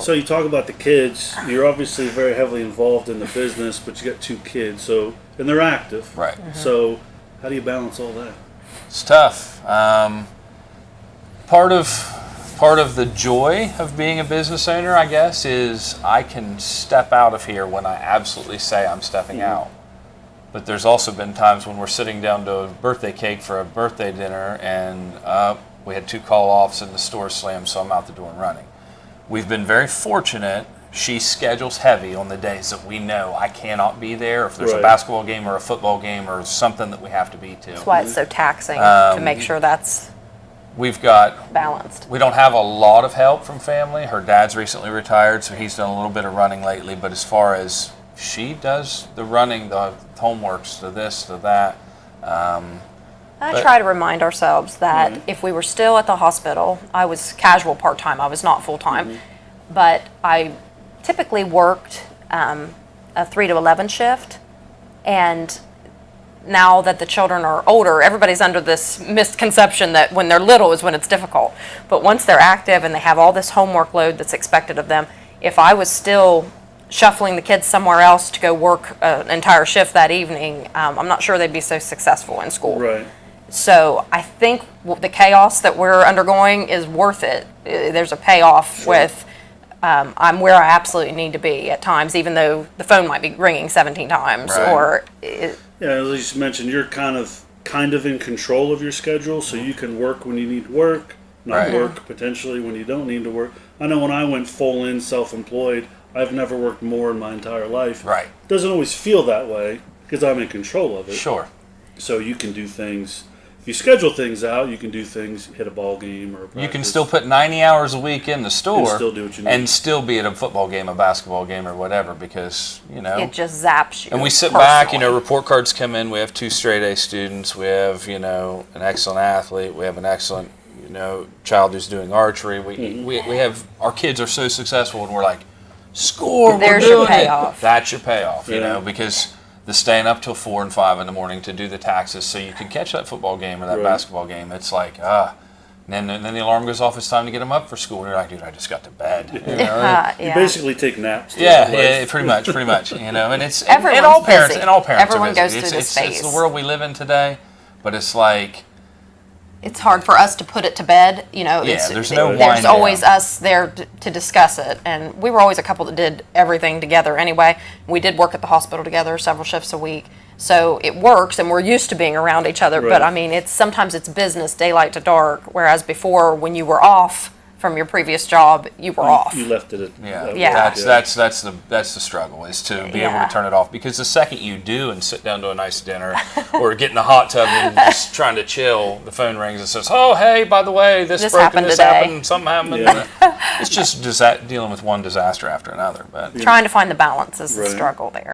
So you talk about the kids. You're obviously very heavily involved in the business, but you got 2 kids, and they're active. Right. Mm-hmm. So how do you balance all that? It's tough. Part of the joy of being a business owner, I guess, is I can step out of here when I absolutely say I'm stepping out. But there's also been times when we're sitting down to a birthday cake for a birthday dinner and we had 2 call-offs and the store slammed, so I'm out the door and running. We've been very fortunate. She schedules heavy on the days that we know I cannot be there. If there's a basketball game or a football game or something that we have to be to. That's why it's so taxing to make sure that's we've got balanced. We don't have a lot of help from family. Her dad's recently retired, so he's done a little bit of running lately. But as far as she does the running, the homeworks, the this, the that. I try to remind ourselves that if we were still at the hospital, I was casual part-time, I was not full-time, but I typically worked a 3 to 11 shift, and now that the children are older, everybody's under this misconception that when they're little is when it's difficult. But once they're active and they have all this homework load that's expected of them, if I was still shuffling the kids somewhere else to go work an entire shift that evening, I'm not sure they'd be so successful in school. Right. So I think the chaos that we're undergoing is worth it. There's a payoff with I'm where I absolutely need to be at times, even though the phone might be ringing 17 times. Right. As you mentioned, you're kind of in control of your schedule, so you can work when you need to work, not work potentially when you don't need to work. I know when I went full in self-employed, I've never worked more in my entire life. Right. It doesn't always feel that way because I'm in control of it. Sure. So you can do things. If you schedule things out, you can do things, hit a ball game or a practice. You can still put 90 hours a week in the store and still do what you need. And still be at a football game, a basketball game, or whatever, because, it just zaps you. And we sit personally. back, report cards come in. We have 2 straight A students. We have, an excellent athlete. We have an excellent, child who's doing archery. We have, our kids are so successful, and we're like, score, there's we're doing your payoff. it. That's your payoff, because the staying up till 4 and 5 in the morning to do the taxes so you can catch that football game or that basketball game. It's like, and then the alarm goes off. It's time to get them up for school. And you're like, dude, I just got to bed. You basically take naps. Yeah, pretty much. And it's Everyone's all parents, busy. and all parents Everyone are busy. goes through this phase. It's the world we live in today, but it's like, it's hard for us to put it to bed. There's no there's always down. us there to discuss it. And we were always a couple that did everything together anyway. We did work at the hospital together several shifts a week. So it works, and we're used to being around each other. Right. But, sometimes it's business, daylight to dark, whereas before, when you were off from your previous job, you were off. You left it at That's the struggle, is to be able to turn it off, because the second you do and sit down to a nice dinner or get in the hot tub and just trying to chill, the phone rings and says, oh, hey, by the way, this broke happened and this today. happened, something happened. It's just dealing with one disaster after another. But Trying to find the balance is the struggle there.